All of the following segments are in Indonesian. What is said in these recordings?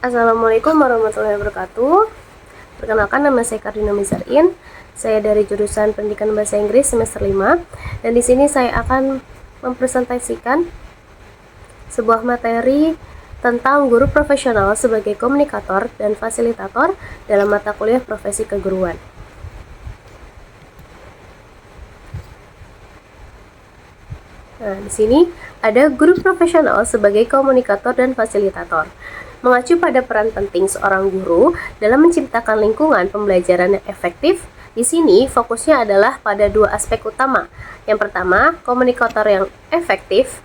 Assalamualaikum warahmatullahi wabarakatuh. Perkenalkan, nama saya Kardina Mizarin. Saya dari jurusan Pendidikan Bahasa Inggris semester 5, dan di sini saya akan mempresentasikan sebuah materi tentang guru profesional sebagai komunikator dan fasilitator dalam mata kuliah profesi keguruan. Nah, di sini ada guru profesional sebagai komunikator dan fasilitator. Mengacu pada peran penting seorang guru dalam menciptakan lingkungan pembelajaran yang efektif, di sini fokusnya adalah pada dua aspek utama. Yang pertama, komunikator yang efektif,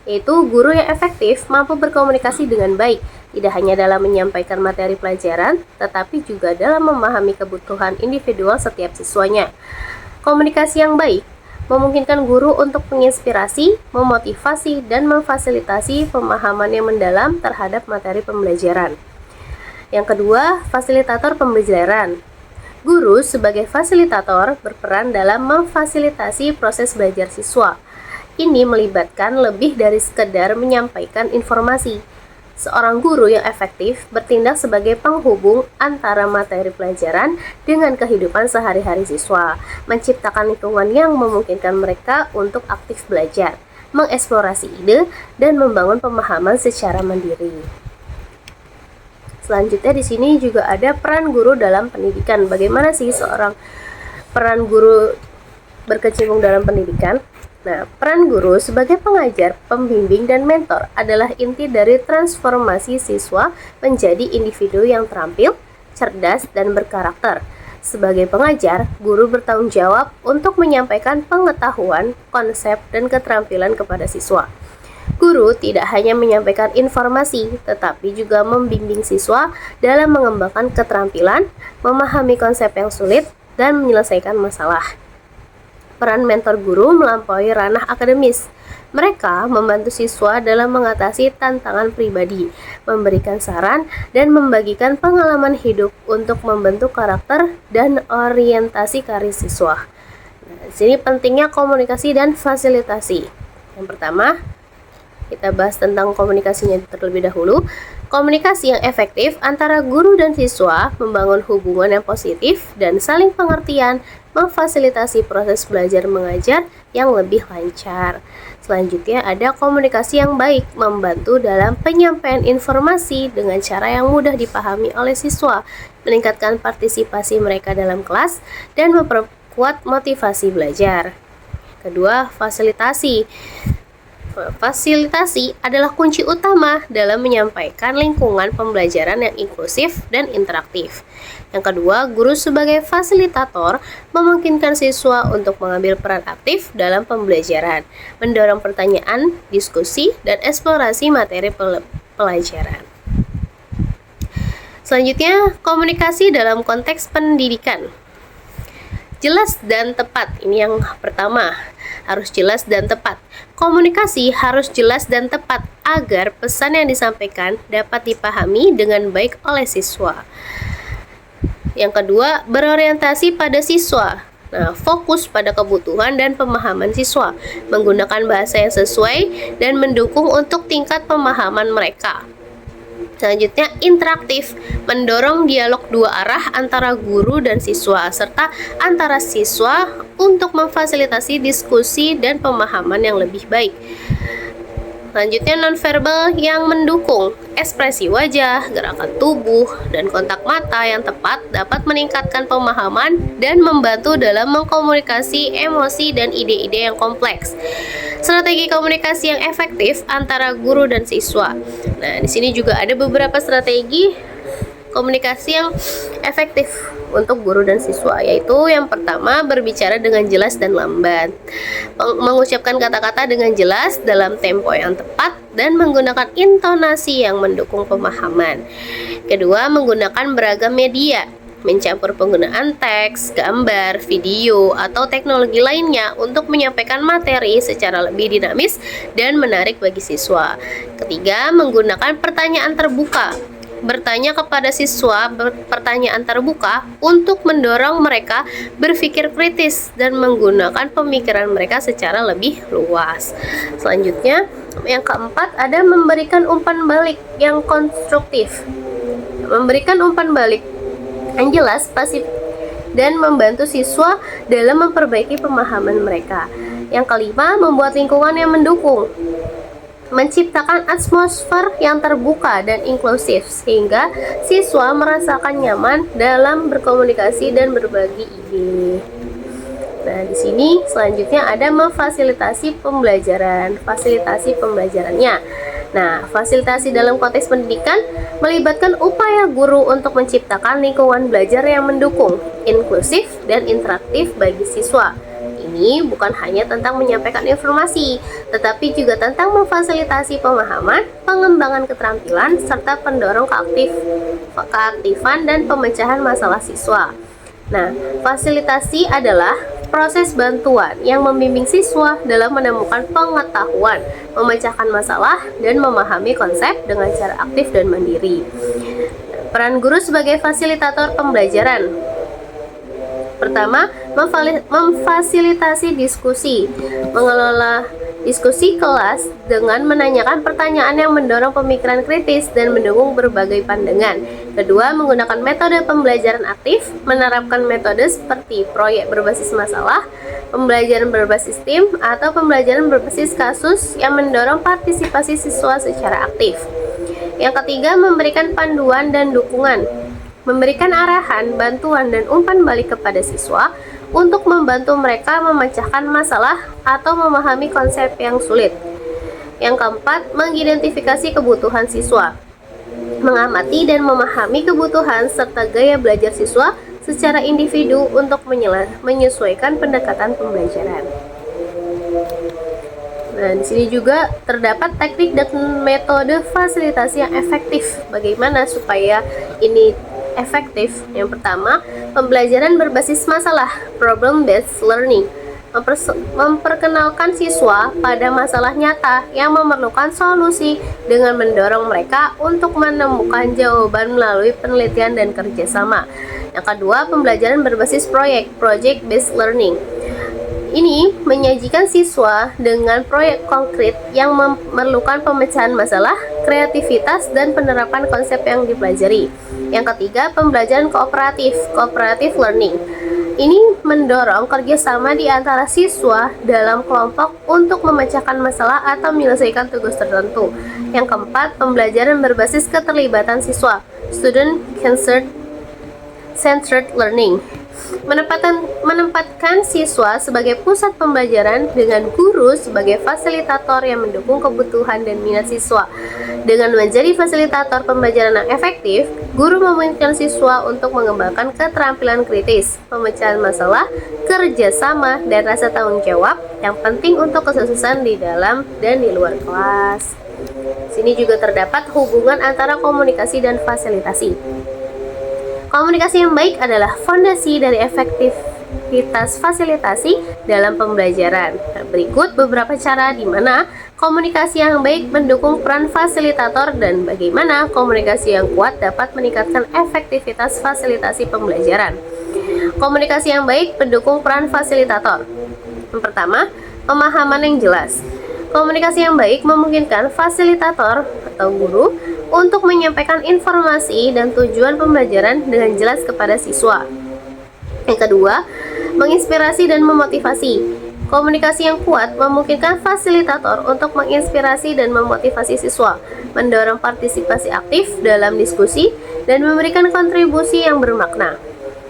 yaitu guru yang efektif mampu berkomunikasi dengan baik, tidak hanya dalam menyampaikan materi pelajaran, tetapi juga dalam memahami kebutuhan individual setiap siswanya. Komunikasi yang baik memungkinkan guru untuk menginspirasi, memotivasi, dan memfasilitasi pemahaman yang mendalam terhadap materi pembelajaran. Yang kedua, fasilitator pembelajaran. Guru sebagai fasilitator berperan dalam memfasilitasi proses belajar siswa. Ini melibatkan lebih dari sekedar menyampaikan informasi. Seorang guru yang efektif bertindak sebagai penghubung antara materi pelajaran dengan kehidupan sehari-hari siswa, menciptakan lingkungan yang memungkinkan mereka untuk aktif belajar, mengeksplorasi ide, dan membangun pemahaman secara mandiri. Selanjutnya di sini juga ada peran guru dalam pendidikan. Bagaimana sih seorang peran guru berkecimpung dalam pendidikan? Nah, peran guru sebagai pengajar, pembimbing, dan mentor adalah inti dari transformasi siswa menjadi individu yang terampil, cerdas, dan berkarakter. Sebagai pengajar, guru bertanggung jawab untuk menyampaikan pengetahuan, konsep, dan keterampilan kepada siswa. Guru tidak hanya menyampaikan informasi, tetapi juga membimbing siswa dalam mengembangkan keterampilan, memahami konsep yang sulit, dan menyelesaikan masalah. Peran mentor guru melampaui ranah akademis. Mereka membantu siswa dalam mengatasi tantangan pribadi, memberikan saran, dan membagikan pengalaman hidup untuk membentuk karakter dan orientasi karir siswa. Nah, di sini pentingnya komunikasi dan fasilitasi. Yang pertama, kita bahas tentang komunikasinya terlebih dahulu. Komunikasi yang efektif antara guru dan siswa membangun hubungan yang positif dan saling pengertian, memfasilitasi proses belajar mengajar yang lebih lancar. Selanjutnya ada komunikasi yang baik, membantu dalam penyampaian informasi dengan cara yang mudah dipahami oleh siswa, meningkatkan partisipasi mereka dalam kelas, dan memperkuat motivasi belajar. Kedua, fasilitasi. Fasilitasi adalah kunci utama dalam menyampaikan lingkungan pembelajaran yang inklusif dan interaktif. Yang kedua, guru sebagai fasilitator memungkinkan siswa untuk mengambil peran aktif dalam pembelajaran, mendorong pertanyaan, diskusi, dan eksplorasi materi pelajaran. Selanjutnya, komunikasi dalam konteks pendidikan. Jelas dan tepat, ini yang pertama, harus jelas dan tepat. Komunikasi harus jelas dan tepat agar pesan yang disampaikan dapat dipahami dengan baik oleh siswa. Yang kedua, berorientasi pada siswa. Nah, fokus pada kebutuhan dan pemahaman siswa, menggunakan bahasa yang sesuai dan mendukung untuk tingkat pemahaman mereka. Selanjutnya, interaktif, mendorong dialog dua arah antara guru dan siswa, serta antara siswa untuk memfasilitasi diskusi dan pemahaman yang lebih baik. Selanjutnya, nonverbal yang mendukung, ekspresi wajah, gerakan tubuh, dan kontak mata yang tepat dapat meningkatkan pemahaman dan membantu dalam mengkomunikasi emosi dan ide-ide yang kompleks. Strategi komunikasi yang efektif antara guru dan siswa. Nah, di sini juga ada beberapa strategi komunikasi yang efektif untuk guru dan siswa, yaitu yang pertama, berbicara dengan jelas dan lambat, mengucapkan kata-kata dengan jelas dalam tempo yang tepat dan menggunakan intonasi yang mendukung pemahaman. Kedua, menggunakan beragam media, mencampur penggunaan teks, gambar, video, atau teknologi lainnya untuk menyampaikan materi secara lebih dinamis dan menarik bagi siswa. Ketiga, menggunakan pertanyaan terbuka, bertanya kepada siswa pertanyaan terbuka untuk mendorong mereka berpikir kritis dan menggunakan pemikiran mereka secara lebih luas. Selanjutnya, yang keempat ada memberikan umpan balik yang konstruktif. Memberikan umpan balik yang jelas, pasif, dan membantu siswa dalam memperbaiki pemahaman mereka. Yang kelima, membuat lingkungan yang mendukung. Menciptakan atmosfer yang terbuka dan inklusif sehingga siswa merasakan nyaman dalam berkomunikasi dan berbagi ide. Nah, di sini selanjutnya ada memfasilitasi pembelajaran, fasilitasi pembelajarannya. Nah, fasilitasi dalam konteks pendidikan melibatkan upaya guru untuk menciptakan lingkungan belajar yang mendukung, inklusif, dan interaktif bagi siswa. Ini bukan hanya tentang menyampaikan informasi, tetapi juga tentang memfasilitasi pemahaman, pengembangan keterampilan, serta pendorong keaktifan dan pemecahan masalah siswa. Nah, fasilitasi adalah proses bantuan yang membimbing siswa dalam menemukan pengetahuan, memecahkan masalah, dan memahami konsep dengan cara aktif dan mandiri. Peran guru sebagai fasilitator pembelajaran. Pertama, memfasilitasi diskusi, mengelola diskusi kelas dengan menanyakan pertanyaan yang mendorong pemikiran kritis dan mendukung berbagai pandangan. Kedua, menggunakan metode pembelajaran aktif, menerapkan metode seperti proyek berbasis masalah, pembelajaran berbasis tim, atau pembelajaran berbasis kasus yang mendorong partisipasi siswa secara aktif. Yang ketiga, memberikan panduan dan dukungan. Memberikan arahan, bantuan, dan umpan balik kepada siswa untuk membantu mereka memecahkan masalah atau memahami konsep yang sulit. Yang keempat, mengidentifikasi kebutuhan siswa. Mengamati dan memahami kebutuhan serta gaya belajar siswa secara individu untuk menyesuaikan pendekatan pembelajaran. Nah, di sini juga terdapat teknik dan metode fasilitasi yang efektif. Bagaimana supaya ini efektif? Yang pertama, pembelajaran berbasis masalah, problem-based learning. Memperkenalkan siswa pada masalah nyata yang memerlukan solusi dengan mendorong mereka untuk menemukan jawaban melalui penelitian dan kerjasama. Yang kedua, pembelajaran berbasis proyek, project-based learning. Ini menyajikan siswa dengan proyek konkret yang memerlukan pemecahan masalah, kreativitas, dan penerapan konsep yang dipelajari. Yang ketiga, pembelajaran kooperatif, cooperative learning. Ini mendorong kerjasama di antara siswa dalam kelompok untuk memecahkan masalah atau menyelesaikan tugas tertentu. Yang keempat, pembelajaran berbasis keterlibatan siswa, student-centered learning. Menempatkan siswa sebagai pusat pembelajaran dengan guru sebagai fasilitator yang mendukung kebutuhan dan minat siswa. Dengan menjadi fasilitator pembelajaran yang efektif, guru memungkinkan siswa untuk mengembangkan keterampilan kritis, pemecahan masalah, kerjasama, dan rasa tanggung jawab yang penting untuk kesuksesan di dalam dan di luar kelas. Sini juga terdapat hubungan antara komunikasi dan fasilitasi. Komunikasi yang baik adalah fondasi dari efektivitas fasilitasi dalam pembelajaran. Berikut beberapa cara di mana komunikasi yang baik mendukung peran fasilitator dan bagaimana komunikasi yang kuat dapat meningkatkan efektivitas fasilitasi pembelajaran. Komunikasi yang baik mendukung peran fasilitator. Yang pertama, pemahaman yang jelas. Komunikasi yang baik memungkinkan fasilitator atau guru untuk menyampaikan informasi dan tujuan pembelajaran dengan jelas kepada siswa. Yang kedua, menginspirasi dan memotivasi. Komunikasi yang kuat memungkinkan fasilitator untuk menginspirasi dan memotivasi siswa, mendorong partisipasi aktif dalam diskusi, dan memberikan kontribusi yang bermakna.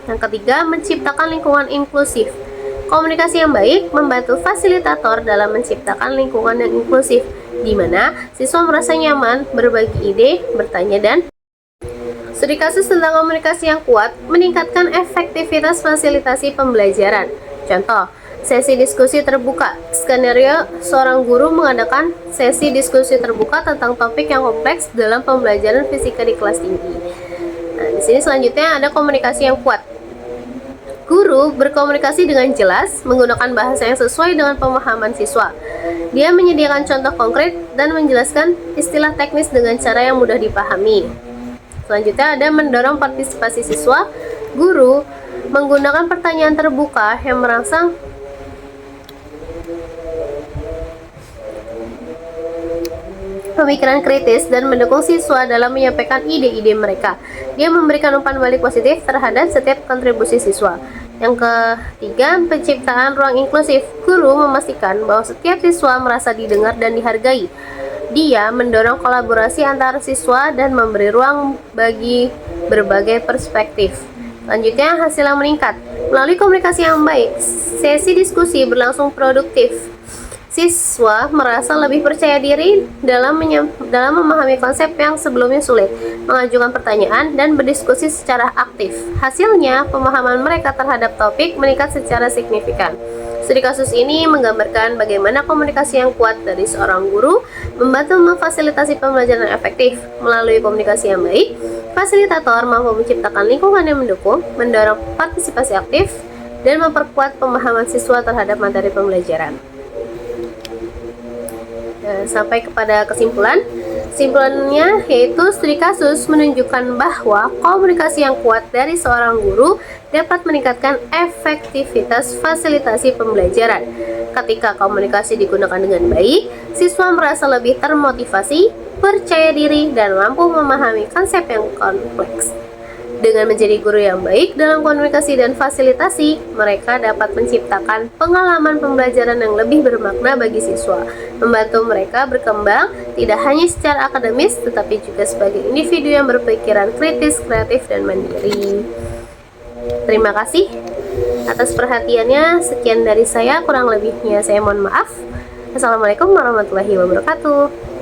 Yang ketiga, menciptakan lingkungan inklusif. Komunikasi yang baik membantu fasilitator dalam menciptakan lingkungan yang inklusif, di mana siswa merasa nyaman berbagi ide, bertanya, dan studi kasus tentang komunikasi yang kuat meningkatkan efektivitas fasilitasi pembelajaran. Contoh, sesi diskusi terbuka. Skenario seorang guru mengadakan sesi diskusi terbuka tentang topik yang kompleks dalam pembelajaran fisika di kelas tinggi. Nah, di sini selanjutnya ada komunikasi yang kuat. Guru berkomunikasi dengan jelas, menggunakan bahasa yang sesuai dengan pemahaman siswa. Dia menyediakan contoh konkret dan menjelaskan istilah teknis dengan cara yang mudah dipahami. Selanjutnya ada mendorong partisipasi siswa. Guru menggunakan pertanyaan terbuka yang merangsang pemikiran kritis dan mendukung siswa dalam menyampaikan ide-ide mereka. Dia memberikan umpan balik positif terhadap setiap kontribusi siswa. Yang ketiga, penciptaan ruang inklusif. Guru memastikan bahwa setiap siswa merasa didengar dan dihargai. Dia mendorong kolaborasi antar siswa dan memberi ruang bagi berbagai perspektif. Selanjutnya, hasil yang meningkat. Melalui komunikasi yang baik, sesi diskusi berlangsung produktif. Siswa merasa lebih percaya diri dalam memahami konsep yang sebelumnya sulit, mengajukan pertanyaan, dan berdiskusi secara aktif. Hasilnya, pemahaman mereka terhadap topik meningkat secara signifikan. Studi kasus ini menggambarkan bagaimana komunikasi yang kuat dari seorang guru membantu memfasilitasi pembelajaran efektif. Melalui komunikasi yang baik, fasilitator mampu menciptakan lingkungan yang mendukung, mendorong partisipasi aktif, dan memperkuat pemahaman siswa terhadap materi pembelajaran. Sampai kepada kesimpulan. Kesimpulannya yaitu studi kasus menunjukkan bahwa komunikasi yang kuat dari seorang guru dapat meningkatkan efektivitas fasilitasi pembelajaran. Ketika komunikasi digunakan dengan baik, siswa merasa lebih termotivasi, percaya diri, dan mampu memahami konsep yang kompleks. Dengan menjadi guru yang baik dalam komunikasi dan fasilitasi, mereka dapat menciptakan pengalaman pembelajaran yang lebih bermakna bagi siswa, membantu mereka berkembang tidak hanya secara akademis, tetapi juga sebagai individu yang berpikiran kritis, kreatif, dan mandiri. Terima kasih atas perhatiannya. Sekian dari saya, kurang lebihnya saya mohon maaf. Assalamualaikum warahmatullahi wabarakatuh.